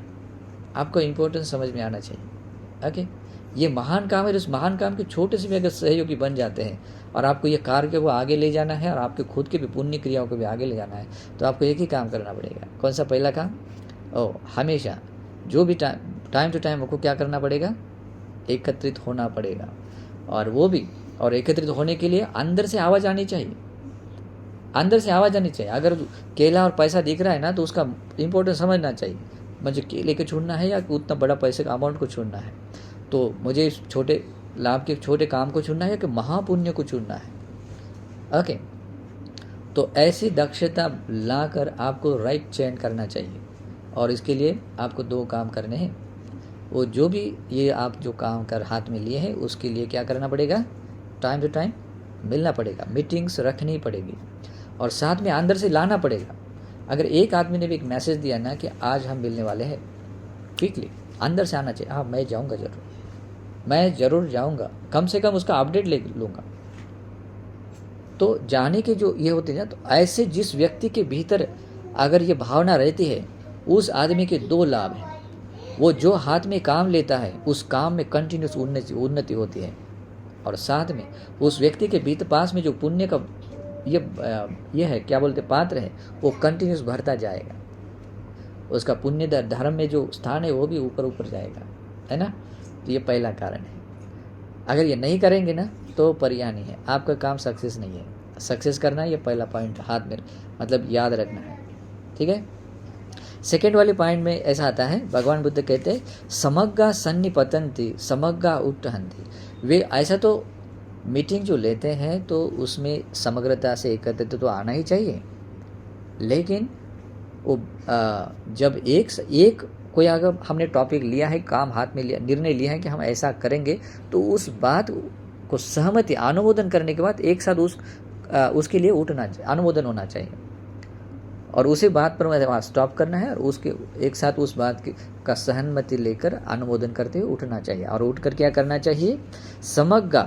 आपको इम्पोर्टेंस समझ में आना चाहिए। ओके, ये महान काम है। उस महान काम के छोटे से भी अगर सहयोगी बन जाते हैं और आपको ये कार्य को आगे ले जाना है और आपके खुद के भी पुण्य क्रियाओं को भी आगे ले जाना है, तो आपको एक ही काम करना पड़ेगा। कौन सा पहला काम? हमेशा जो भी टाइम टू टाइम आपको क्या करना पड़ेगा? एकत्रित होना पड़ेगा। और एकत्रित होने के लिए अंदर से आवाज़ आनी चाहिए। अंदर से आवाज़ आनी चाहिए। अगर केला और पैसा दिख रहा है ना, तो उसका इम्पोर्टेंस समझना चाहिए। मुझे केले को छोड़ना है या उतना बड़ा पैसे का अमाउंट को छोड़ना है? तो मुझे इस छोटे लाभ के छोटे काम को चुनना है या कि महापुण्य को चुनना है? ओके, तो ऐसी दक्षता लाकर आपको राइट चयन करना चाहिए। और इसके लिए आपको 2 काम करने हैं। वो जो भी ये आप जो काम कर हाथ में लिए हैं, उसके लिए क्या करना पड़ेगा? टाइम टू टाइम मिलना पड़ेगा, मीटिंग्स रखनी पड़ेगी और साथ में अंदर से लाना पड़ेगा। अगर एक आदमी ने भी एक मैसेज दिया ना कि आज हम मिलने वाले हैं, क्विकली अंदर से आना चाहिए। हाँ, मैं जाऊँगा, मैं ज़रूर जाऊँगा, कम से कम उसका अपडेट ले लूँगा। तो जाने के जो ये होते हैं ना, तो ऐसे जिस व्यक्ति के भीतर अगर ये भावना रहती है, उस आदमी के 2 लाभ हैं। वो जो हाथ में काम लेता है, उस काम में कंटिन्यूस उन्नति होती है और साथ में उस व्यक्ति के भीतर पास में जो पुण्य का ये है, क्या बोलते पात्र है, वो कंटिन्यूस बढ़ता जाएगा। उसका पुण्य धर्म में जो स्थान है वो भी ऊपर ऊपर जाएगा, है ना। तो ये पहला कारण है। अगर ये नहीं करेंगे ना, तो परिहानी है, आपका काम सक्सेस नहीं है। सक्सेस करना है, ये पहला पॉइंट हाथ में मतलब याद रखना है, ठीक है। सेकेंड वाले पॉइंट में ऐसा आता है, भगवान बुद्ध कहते हैं समग्गा सन्निपतंती समग्गा उत्तहंती। वे ऐसा तो मीटिंग जो लेते हैं तो उसमें समग्रता से एकत्रित तो आना ही चाहिए, लेकिन वो जब एक कोई अगर हमने टॉपिक लिया है, काम हाथ में लिया, निर्णय लिया है कि हम ऐसा करेंगे, तो उस बात को सहमति अनुमोदन करने के बाद एक साथ उसके लिए उठना चाहिए, अनुमोदन होना चाहिए और उसी बात पर वहाँ स्टॉप करना है और उसके एक साथ उस बात का सहमति लेकर अनुमोदन करते हुए उठना चाहिए। और उठकर क्या करना चाहिए? समग्र,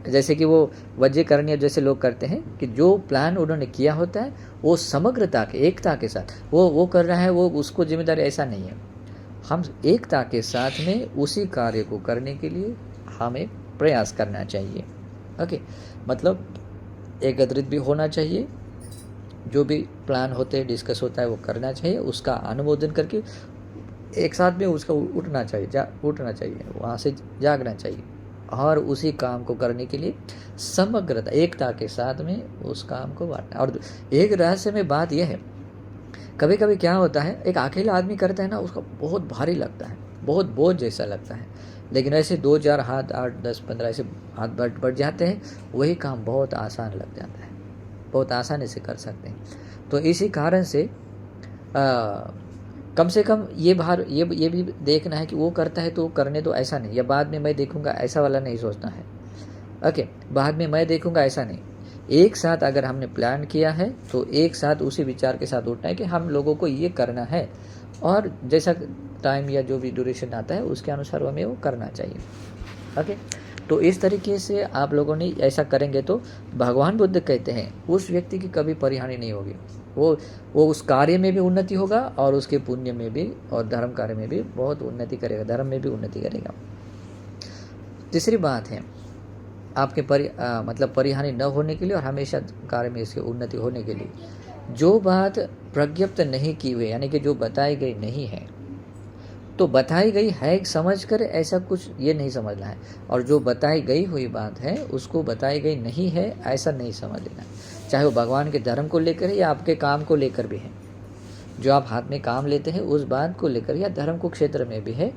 जैसे कि वो वज्रकर्णी जैसे लोग करते हैं कि जो प्लान उन्होंने किया होता है वो समग्रता के एकता के साथ वो कर रहा है, वो उसको जिम्मेदारी, ऐसा नहीं है। हम एकता के साथ में उसी कार्य को करने के लिए हमें प्रयास करना चाहिए। ओके, मतलब एकत्रित भी होना चाहिए, जो भी प्लान होते हैं, डिस्कस होता है, वो करना चाहिए, उसका अनुमोदन करके एक साथ में उसका उठना चाहिए, वहाँ से जागना चाहिए और उसी काम को करने के लिए समग्रता एकता के साथ में उस काम को बांटना। और एक रहस्य में बात यह है, कभी कभी क्या होता है, एक अकेला आदमी करता है ना, उसको बहुत भारी लगता है, बहुत बोझ जैसा लगता है, लेकिन ऐसे 2-4 हाथ 8, 10, 15 ऐसे हाथ बढ़ जाते हैं, वही काम बहुत आसान लग जाता है, बहुत आसानी से कर सकते हैं। तो इसी कारण से कम से कम ये भी देखना है कि वो करता है तो करने दो, ऐसा नहीं, या बाद में मैं देखूंगा ऐसा वाला नहीं सोचना है। ओके, बाद में मैं देखूंगा ऐसा नहीं, एक साथ अगर हमने प्लान किया है तो एक साथ उसी विचार के साथ उठना है कि हम लोगों को ये करना है और जैसा टाइम या जो भी ड्यूरेशन आता है उसके अनुसार हमें वो करना चाहिए। ओके, तो इस तरीके से आप लोगों ने ऐसा करेंगे तो भगवान बुद्ध कहते हैं उस व्यक्ति की कभी परिहानि नहीं होगी, वो उस कार्य में भी उन्नति होगा और उसके पुण्य में भी और धर्म कार्य में भी बहुत उन्नति करेगा, धर्म में भी उन्नति करेगा। तीसरी बात है आपके मतलब परिहानि न होने के लिए और हमेशा कार्य में इसकी उन्नति होने के लिए, जो बात प्रज्ञप्त नहीं की हुई, यानी कि जो बताई गई नहीं है, तो बताई गई है समझकर ऐसा कुछ ये नहीं समझना है, और जो बताई गई हुई बात है उसको बताई गई नहीं है ऐसा नहीं समझ लेना, चाहे वो भगवान के धर्म को लेकर है या आपके काम को लेकर भी है। जो आप हाथ में काम लेते हैं उस बात को लेकर या धर्म को क्षेत्र में भी है,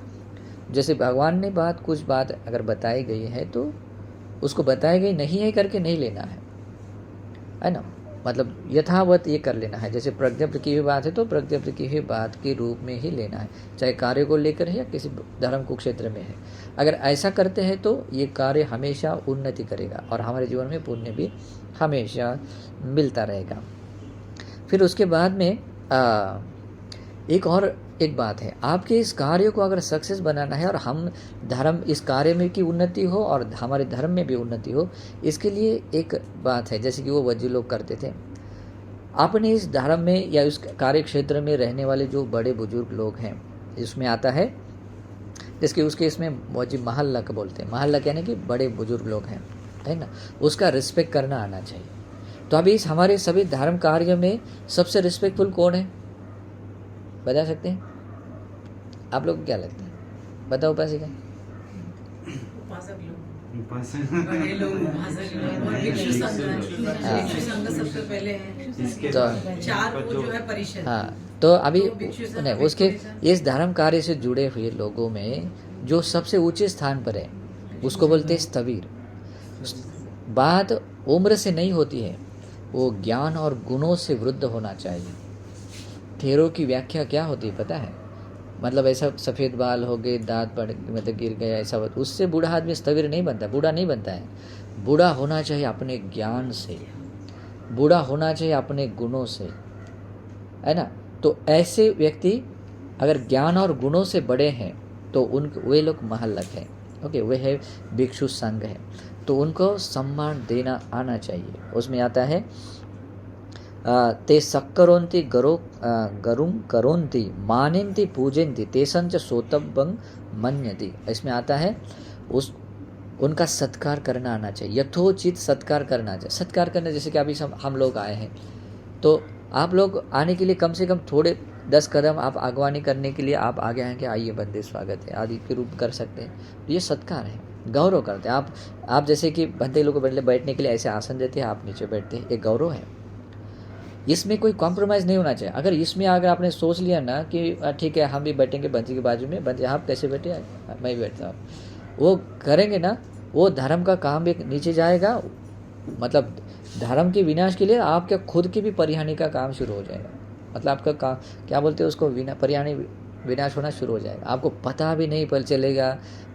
जैसे भगवान ने कुछ बात अगर बताई गई है तो उसको बताई गई नहीं है करके नहीं लेना है ना, मतलब यथावत ये कर लेना है। जैसे प्रज्ञप्त की हुई बात है तो प्रज्ञप्त की हुई बात के रूप में ही लेना है, चाहे कार्य को लेकर है या किसी धर्म को क्षेत्र में है। अगर ऐसा करते हैं तो ये कार्य हमेशा उन्नति करेगा और हमारे जीवन में पुण्य भी हमेशा मिलता रहेगा। फिर उसके बाद में एक बात है, आपके इस कार्य को अगर सक्सेस बनाना है और हम धर्म इस कार्य में की उन्नति हो और हमारे धर्म में भी उन्नति हो, इसके लिए एक बात है, जैसे कि वो वज्जी लोग करते थे, अपने इस धर्म में या उस कार्य क्षेत्र में रहने वाले जो बड़े बुजुर्ग लोग हैं, इसमें आता है जिसके उसके इसमें मौजी महल्लक बोलते हैं। महल्लक यानी कि बड़े बुजुर्ग लोग हैं, है ना, उसका रिस्पेक्ट करना आना चाहिए। तो अभी इस हमारे सभी धर्म कार्य में सबसे रिस्पेक्टफुल कौन है, बता सकते हैं आप लोग को? क्या लगता है, बताओ उपासिका। उपासक लोग, बड़े लोग, उपासक लोग, और भिक्षु संघ। भिक्षु संघ सबसे पहले है, तो चार वो जो है परिषद। हाँ, तो अभी तो भिक्षु संघ, नहीं, उसके इस धर्म कार्य से जुड़े हुए लोगों में जो सबसे ऊंचे स्थान पर है उसको बोलते हैं स्थवीर। बात उम्र से नहीं होती है, वो ज्ञान और गुणों से वृद्ध होना चाहिए। थेरों की व्याख्या क्या होती है पता है? मतलब ऐसा सफ़ेद बाल हो गए, दांत पड़ मतलब गिर गया, ऐसा उससे बूढ़ा आदमी स्थवीर नहीं बनता, बूढ़ा नहीं बनता है। बूढ़ा होना चाहिए अपने ज्ञान से, बूढ़ा होना चाहिए अपने गुणों से, है ना। तो ऐसे व्यक्ति अगर ज्ञान और गुणों से बड़े हैं तो वे लोग महल्लक हैं, ओके, वे है भिक्षु संघ है, तो उनको सम्मान देना आना चाहिए। उसमें आता है ते सक्करोन्ति गरुं करोन्ति मानेन्ति पूजन्ति तेसंच सोतब्बं मन्यति। इसमें आता है उनका सत्कार करना आना चाहिए, यथोचित सत्कार करना चाहिए। सत्कार करना जैसे कि अभी हम लोग आए हैं, तो आप लोग आने के लिए कम से कम थोड़े 10 कदम आप आगवानी करने के लिए आप आगे आएंगे, आइए बंदे स्वागत है आदि के रूप कर सकते हैं। तो ये सत्कार है, गौरव करते हैं आप जैसे कि बंदे लोगों को बैठने के लिए ऐसे आसन देते हैं, आप नीचे बैठते हैं, एक गौरव है। इसमें कोई कॉम्प्रोमाइज़ नहीं होना चाहिए। अगर इसमें अगर आपने सोच लिया ना कि ठीक है हम भी बैठेंगे बंदी के बाजू में, बंदी आप कैसे बैठे, मैं भी बैठता हूँ, वो करेंगे ना, वो धर्म का काम भी नीचे जाएगा। मतलब धर्म के विनाश के लिए आपके खुद की भी परिहानि का काम शुरू हो जाएगा। मतलब आपका काम क्या बोलते हैं उसको, परिहानि विनाश होना शुरू हो जाएगा। आपको पता भी नहीं पता चलेगा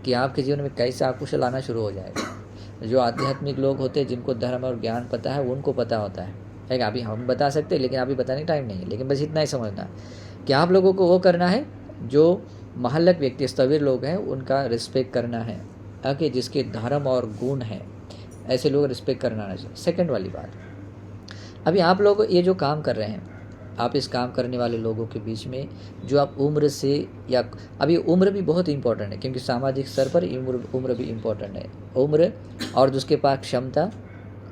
कि आपके जीवन में कैसा कुशल आना शुरू हो जाएगा। जो आध्यात्मिक लोग होते हैं जिनको धर्म और ज्ञान पता है उनको पता होता है। अभी हम बता सकते हैं लेकिन अभी बताने टाइम नहीं है, लेकिन बस इतना ही समझना कि आप लोगों को वो करना है जो महल्लक व्यक्ति स्थवीर लोग हैं उनका रिस्पेक्ट करना है, ओके, जिसके धर्म और गुण हैं, ऐसे लोग रिस्पेक्ट करना चाहिए। सेकंड वाली बात, अभी आप लोग ये जो काम कर रहे हैं, आप इस काम करने वाले लोगों के बीच में जो आप उम्र से या अभी उम्र भी बहुत इंपॉर्टेंट है, क्योंकि सामाजिक स्तर पर उम्र भी इम्पोर्टेंट है। उम्र और जिसके पास क्षमता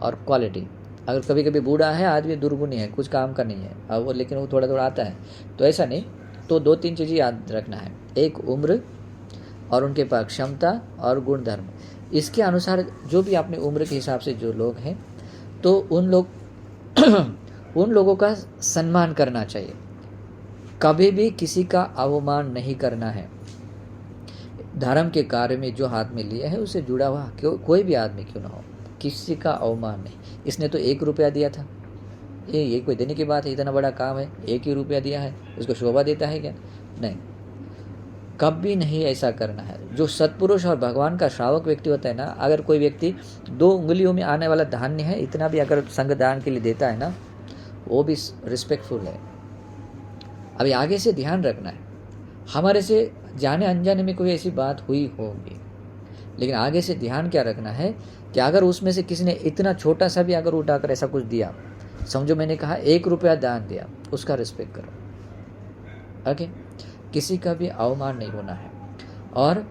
और क्वालिटी। अगर कभी कभी बूढ़ा है आदमी, दुर्गुणी है, कुछ काम का नहीं है अब वो, लेकिन वो थोड़ा थोड़ा आता है, तो ऐसा नहीं। तो 2-3 चीज़ें याद रखना है, एक उम्र और उनके पास क्षमता और गुण धर्म। इसके अनुसार जो भी अपनी उम्र के हिसाब से जो लोग हैं तो उन लोगों का सम्मान करना चाहिए। कभी भी किसी का अवमान नहीं करना है। धर्म के कार्य में जो हाथ में लिया है उससे जुड़ा हुआ कोई भी आदमी क्यों ना हो, किसी का अवमान नहीं। इसने तो 1 रुपया दिया था, ये कोई देने की बात है, इतना बड़ा काम है, 1 ही रुपया दिया है, उसको शोभा देता है क्या? नहीं, कभी नहीं ऐसा करना है। जो सत्पुरुष और भगवान का श्रावक व्यक्ति होता है ना, अगर कोई व्यक्ति 2 उंगलियों में आने वाला धान्य है इतना भी अगर संग दान के लिए देता है ना, वो भी रिस्पेक्टफुल है। अभी आगे से ध्यान रखना है, हमारे से जाने अनजाने में कोई ऐसी बात हुई होगी, लेकिन आगे से ध्यान क्या रखना है कि अगर उसमें से किसी ने इतना छोटा सा भी अगर उठाकर ऐसा कुछ दिया, समझो मैंने कहा 1 रुपया दान दिया, उसका रिस्पेक्ट करो, ओके। किसी का भी अवमान नहीं होना है। और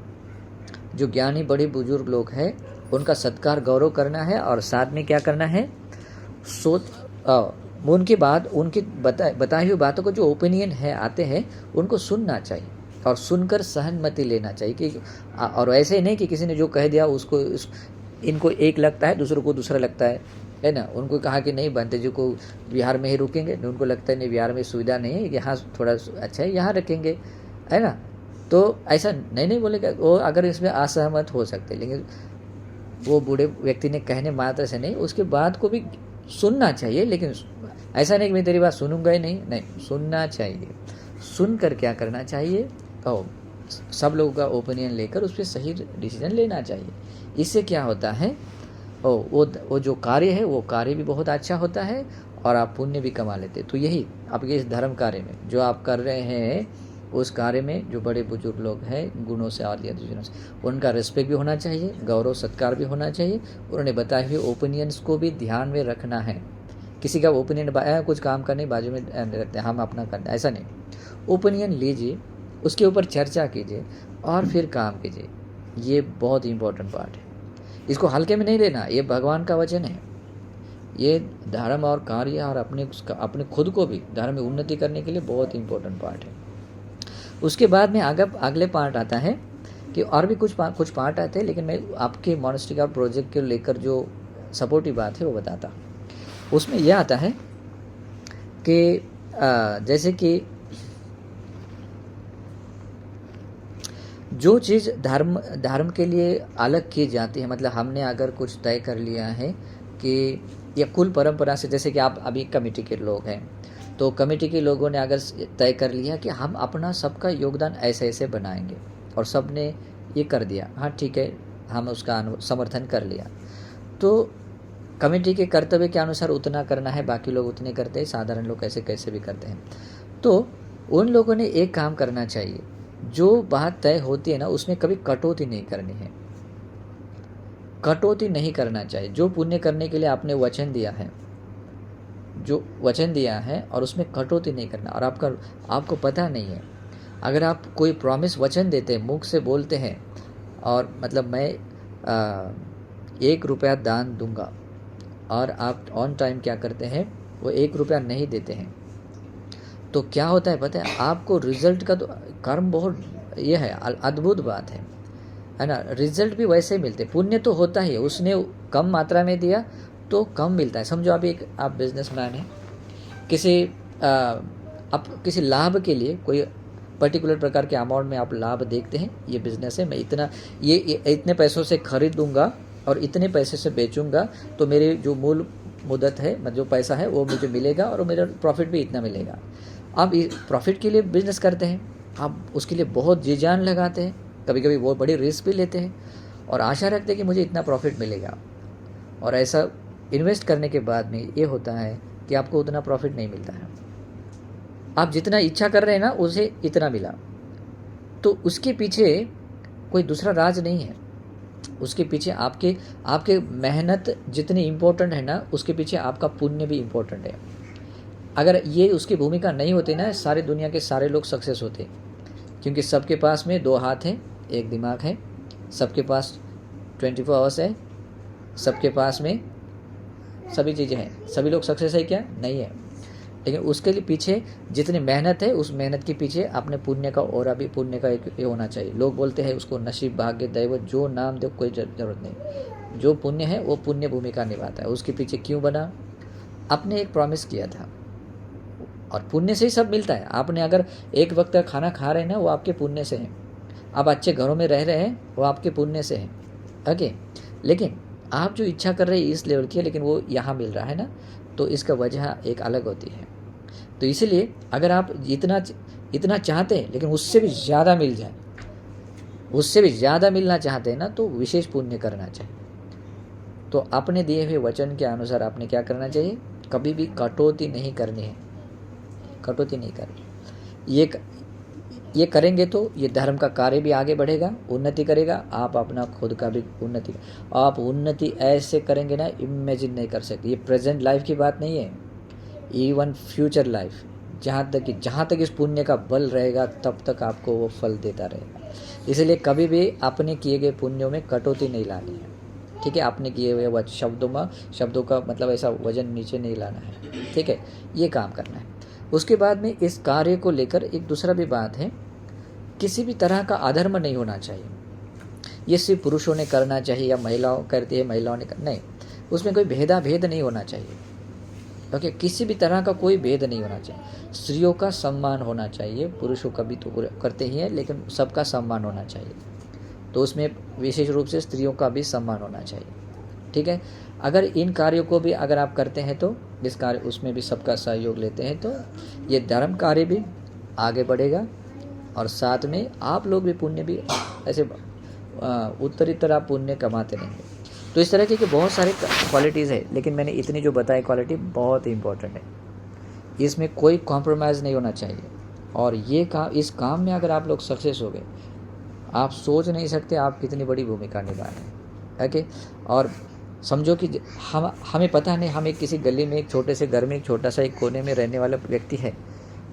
जो ज्ञानी बड़े बुजुर्ग लोग हैं उनका सत्कार गौरव करना है, और साथ में क्या करना है, उनके बाद उनकी बताई हुई बातों को जो ओपिनियन है आते हैं उनको सुनना चाहिए और सुनकर सहमति लेना चाहिए कि और ऐसे ही नहीं कि किसी ने जो कह दिया उसको इनको एक लगता है दूसरों को दूसरा लगता है ना। उनको कहा कि नहीं बनते जी को बिहार में ही रुकेंगे, उनको लगता है नहीं बिहार में सुविधा नहीं है, यहाँ थोड़ा अच्छा है यहाँ रखेंगे, है ना। तो ऐसा नहीं बोलेगा वो, अगर इसमें असहमत हो सकते, लेकिन वो बूढ़े व्यक्ति ने कहने मात्र से नहीं, उसके बाद को भी सुनना चाहिए। लेकिन ऐसा नहीं कि मैं तेरी बात सुनूंगा ही नहीं, सुनना चाहिए। सुनकर क्या करना चाहिए, सब लोगों का ओपिनियन लेकर उस पर सही डिसीजन लेना चाहिए। इससे क्या होता है, वो जो कार्य है वो कार्य भी बहुत अच्छा होता है और आप पुण्य भी कमा लेते। तो यही आपके इस धर्म कार्य में जो आप कर रहे हैं, उस कार्य में जो बड़े बुजुर्ग लोग हैं गुणों से और यज्ञों से, उनका रिस्पेक्ट भी होना चाहिए, गौरव सत्कार भी होना चाहिए, और उन्हें बताए हुए ओपिनियंस को भी ध्यान में रखना है किसी का ओपिनियन कुछ काम करने बाजू में रखते हैं, हम अपना करते हैं, ऐसा नहीं। ओपिनियन लीजिए, उसके ऊपर चर्चा कीजिए और फिर काम कीजिए। ये बहुत इंपॉर्टेंट पार्ट है, इसको हल्के में नहीं लेना। ये भगवान का वचन है, ये धर्म और कार्य और अपने खुद को भी धर्म में उन्नति करने के लिए बहुत इंपॉर्टेंट पार्ट है। उसके बाद में अगले पार्ट आता है कि और भी कुछ पार्ट आते हैं, लेकिन मैं आपके मॉनेस्ट्री का प्रोजेक्ट को लेकर जो सपोर्टिव बात है वो बताता हूँ। उसमें यह आता है कि जैसे कि जो चीज़ धर्म के लिए अलग की जाती है, मतलब हमने अगर कुछ तय कर लिया है कि या कुल परंपरा से, जैसे कि आप अभी कमेटी के लोग हैं तो कमेटी के लोगों ने अगर तय कर लिया कि हम अपना सबका योगदान ऐसे ऐसे बनाएंगे और सब ने ये कर दिया, हाँ ठीक है, हम उसका समर्थन कर लिया, तो कमेटी के कर्तव्य के अनुसार उतना करना है, बाकी लोग उतने करते हैं, साधारण लोग कैसे भी करते हैं। तो उन लोगों ने एक काम करना चाहिए, जो बात तय होती है ना उसमें कभी कटौती नहीं करनी है, कटौती नहीं करना चाहिए। जो पुण्य करने के लिए आपने वचन दिया है और उसमें कटौती नहीं करना। और आपको पता नहीं है, अगर आप कोई प्रॉमिस वचन देते हैं, मुख से बोलते हैं और मतलब मैं 1 रुपया दान दूंगा और आप ऑन टाइम क्या करते हैं, वो 1 रुपया नहीं देते हैं, तो क्या होता है पता है आपको? रिजल्ट का तो कर्म बहुत ये है, अद्भुत बात है ना। रिजल्ट भी वैसे ही मिलते, पुण्य तो होता ही है, उसने कम मात्रा में दिया तो कम मिलता है। समझो आप बिजनेसमैन हैं, आप किसी लाभ के लिए कोई पर्टिकुलर प्रकार के अमाउंट में आप लाभ देखते हैं, ये बिजनेस है, मैं इतने पैसों से खरीदूंगा और इतने पैसे से बेचूंगा, तो मेरे जो मूल मुद्दत है, जो पैसा है वो मुझे मिलेगा और मेरा प्रॉफिट भी इतना मिलेगा। आप प्रॉफिट के लिए बिजनेस करते हैं, आप उसके लिए बहुत जी जान लगाते हैं, कभी कभी वो बड़ी रिस्क भी लेते हैं और आशा रखते हैं कि मुझे इतना प्रॉफिट मिलेगा। और ऐसा इन्वेस्ट करने के बाद में ये होता है कि आपको उतना प्रॉफिट नहीं मिलता है। आप जितना इच्छा कर रहे हैं ना उसे इतना मिला, तो उसके पीछे कोई दूसरा राज नहीं है। उसके पीछे आपके मेहनत जितनी इम्पोर्टेंट है ना, उसके पीछे आपका पुण्य भी इम्पोर्टेंट है। अगर ये उसकी भूमिका नहीं होती ना, सारी दुनिया के सारे लोग सक्सेस होते, क्योंकि सबके पास में 2 हाथ हैं, 1 दिमाग है, सबके पास 24 आवर्स है, सबके पास में सभी चीज़ें हैं। सभी लोग सक्सेस है क्या? नहीं है। लेकिन उसके लिए पीछे जितनी मेहनत है, उस मेहनत के पीछे अपने पुण्य का और भी पुण्य का एक ये होना चाहिए। लोग बोलते हैं उसको नसीब, भाग्य, दैव, जो नाम दो, कोई ज़रूरत नहीं। जो पुण्य है वो पुण्य भूमिका निभाता है। उसके पीछे क्यों बना? आपने एक प्रॉमिस किया था और पुण्य से ही सब मिलता है। आपने अगर एक वक्त का खाना खा रहे हैं ना, वो आपके पुण्य से है। आप अच्छे घरों में रह रहे हैं, वो आपके पुण्य से है। ओके, लेकिन आप जो इच्छा कर रहे हैं इस लेवल की है, लेकिन वो यहाँ मिल रहा है ना, तो इसका वजह एक अलग होती है। तो इसीलिए अगर आप इतना चाहते हैं लेकिन उससे भी ज़्यादा मिल जाए, उससे भी ज़्यादा मिलना चाहते हैं ना, तो विशेष पुण्य करना चाहिए। तो अपने दिए हुए वचन के अनुसार आपने क्या करना चाहिए? कभी भी कटौती नहीं करनी है, कटौती नहीं करनी। ये करेंगे तो ये धर्म का कार्य भी आगे बढ़ेगा, उन्नति करेगा, आप अपना खुद का भी उन्नति। आप उन्नति ऐसे करेंगे ना, इमेजिन नहीं कर सकते। ये प्रेजेंट लाइफ की बात नहीं है, इवन फ्यूचर लाइफ, जहाँ तक इस पुण्य का बल रहेगा तब तक आपको वो फल देता रहेगा। इसलिए कभी भी अपने किए गए पुण्यों में कटौती नहीं लानी है, ठीक है। आपने किए हुए शब्दों का मतलब ऐसा वजन नीचे नहीं लाना है, ठीक है। ये काम करना है। उसके बाद में इस कार्य को लेकर एक दूसरा भी बात है, किसी भी तरह का अधर्म नहीं होना चाहिए। ये सिर्फ पुरुषों ने करना चाहिए या महिलाओं करती है, महिलाओं ने नहीं, उसमें कोई भेद नहीं होना चाहिए। ओके, किसी भी तरह का कोई भेद नहीं होना चाहिए। स्त्रियों का सम्मान होना चाहिए, पुरुषों का भी तो करते ही हैं, लेकिन सबका सम्मान होना चाहिए। तो उसमें विशेष रूप से स्त्रियों का भी सम्मान होना चाहिए, ठीक है। अगर इन कार्यों को भी अगर आप करते हैं तो इस कार्य उसमें भी सबका सहयोग लेते हैं, तो ये धर्म कार्य भी आगे बढ़ेगा और साथ में आप लोग भी पुण्य भी ऐसे उत्तरोत्तर आप पुण्य कमाते रहेंगे। तो इस तरह के बहुत सारे क्वालिटीज़ है, लेकिन मैंने इतनी जो बताई क्वालिटी बहुत ही इंपॉर्टेंट है। इसमें कोई कॉम्प्रोमाइज़ नहीं होना चाहिए। और इस काम में अगर आप लोग सक्सेस हो गए, आप सोच नहीं सकते आप कितनी बड़ी भूमिका निभा रहे हैं, ओके। और समझो कि हमें पता नहीं, हम एक किसी गली में एक छोटे से घर में एक छोटा सा एक कोने में रहने वाला व्यक्ति है,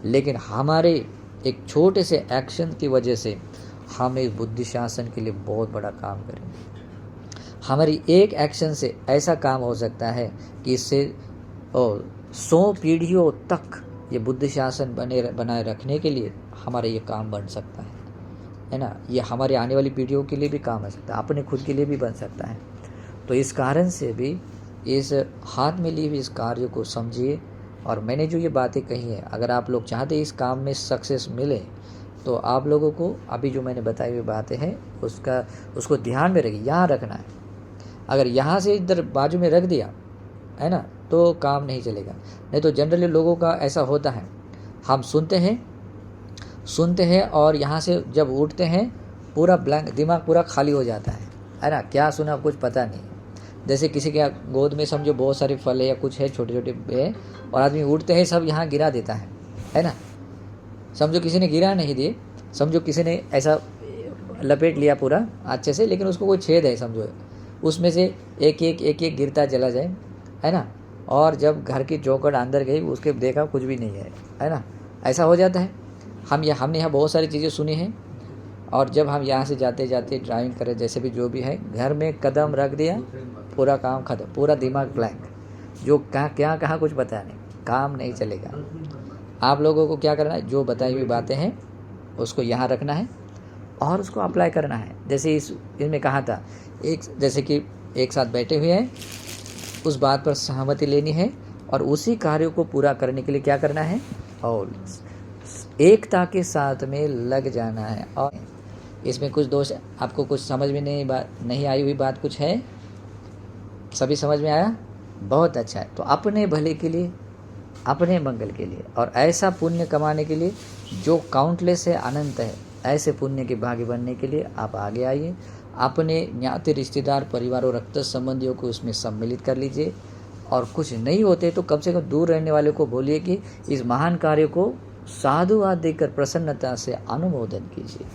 लेकिन हमारे एक छोटे से एक्शन की वजह से हम इस बुद्धि शासन के लिए बहुत बड़ा काम करेंगे। हमारी एक एक्शन से ऐसा काम हो सकता है कि इससे 100 पीढ़ियों तक ये बुद्धि शासन बनाए रखने के लिए हमारा ये काम बन सकता है ना। ये हमारे आने वाली पीढ़ियों के लिए भी काम हो सकता है, अपने खुद के लिए भी बन सकता है। तो इस कारण से भी इस हाथ में लिए हुए इस कार्य को समझिए। और मैंने जो ये बातें कही हैं, अगर आप लोग चाहते इस काम में सक्सेस मिले तो आप लोगों को अभी जो मैंने बताई हुई बातें हैं उसको ध्यान में रखिए, यहाँ रखना है। अगर यहाँ से इधर बाजू में रख दिया है ना तो काम नहीं चलेगा। नहीं तो जनरली लोगों का ऐसा होता है, हम सुनते हैं और यहाँ से जब उठते हैं पूरा ब्लैंक, दिमाग पूरा खाली हो जाता है ना, क्या सुना कुछ पता नहीं। जैसे किसी के गोद में समझो बहुत सारे फल है या कुछ है, छोटे छोटे है, और आदमी उठते हैं सब यहाँ गिरा देता है ना। समझो किसी ने गिरा नहीं दिए, समझो किसी ने ऐसा लपेट लिया पूरा अच्छे से, लेकिन उसको कोई छेद है समझो, उसमें से एक एक गिरता चला जाए है ना। और जब घर की चौखट अंदर गई उसके देखा कुछ भी नहीं है ना। ऐसा हो जाता है। हमने यहाँ बहुत सारी चीज़ें सुनी हैं, और जब हम यहाँ से जाते जाते ड्राइविंग करें, जैसे भी जो भी है, घर में कदम रख दिया पूरा काम खत्म, पूरा दिमाग ब्लैंक, जो कहाँ कुछ पता नहीं, काम नहीं चलेगा। आप लोगों को क्या करना है, जो बताई हुई बातें हैं उसको यहाँ रखना है और उसको अप्लाई करना है। जैसे इसमें कहा था, जैसे कि एक साथ बैठे हुए हैं, उस बात पर सहमति लेनी है और उसी कार्य को पूरा करने के लिए क्या करना है, और एकता के साथ में लग जाना है। और इसमें कुछ दोष आपको कुछ समझ में नहीं आई हुई बात कुछ है, सभी समझ में आया, बहुत अच्छा है। तो अपने भले के लिए, अपने मंगल के लिए और ऐसा पुण्य कमाने के लिए जो काउंटलेस है, अनंत है, ऐसे पुण्य के भागी बनने के लिए आप आगे आइए। अपने ज्ञाति रिश्तेदार परिवारों रक्त संबंधियों को उसमें सम्मिलित कर लीजिए। और कुछ नहीं होते तो कम से कम दूर रहने वाले को बोलिए कि इस महान कार्य को साधुवाद देकर प्रसन्नता से अनुमोदन कीजिए।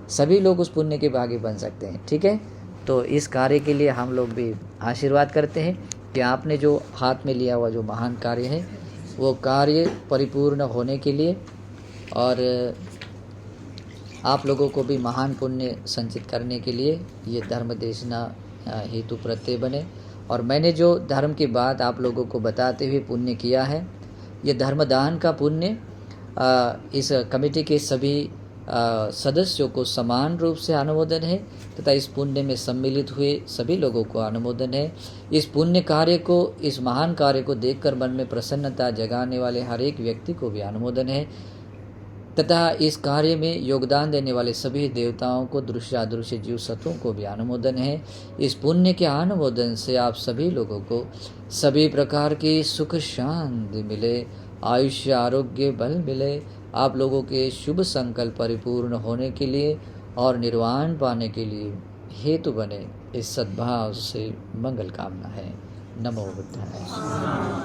सभी लोग उस पुण्य के भागी बन सकते हैं। ठीक है, तो इस कार्य के लिए हम लोग भी आशीर्वाद करते हैं कि आपने जो हाथ में लिया हुआ जो महान कार्य है वो कार्य परिपूर्ण होने के लिए और आप लोगों को भी महान पुण्य संचित करने के लिए ये धर्म देशना हेतु प्रत्यय बने। और मैंने जो धर्म की बात आप लोगों को बताते हुए पुण्य किया है, ये धर्मदान का पुण्य इस कमेटी के सभी सदस्यों को समान रूप से अनुमोदन है तथा इस पुण्य में सम्मिलित हुए सभी लोगों को अनुमोदन है। इस पुण्य कार्य को, इस महान कार्य को देखकर मन में प्रसन्नता जगाने वाले हर एक व्यक्ति को भी अनुमोदन है तथा इस कार्य में योगदान देने वाले सभी देवताओं को, दृश्य अदृश्य जीव सत्वों को भी अनुमोदन है। इस पुण्य के अनुमोदन से आप सभी लोगों को सभी प्रकार की सुख शांति मिले, आयुष्य आरोग्य बल मिले, आप लोगों के शुभ संकल्प परिपूर्ण होने के लिए और निर्वाण पाने के लिए हेतु बने, इस सद्भाव से मंगल कामना है। नमो बुद्धाय।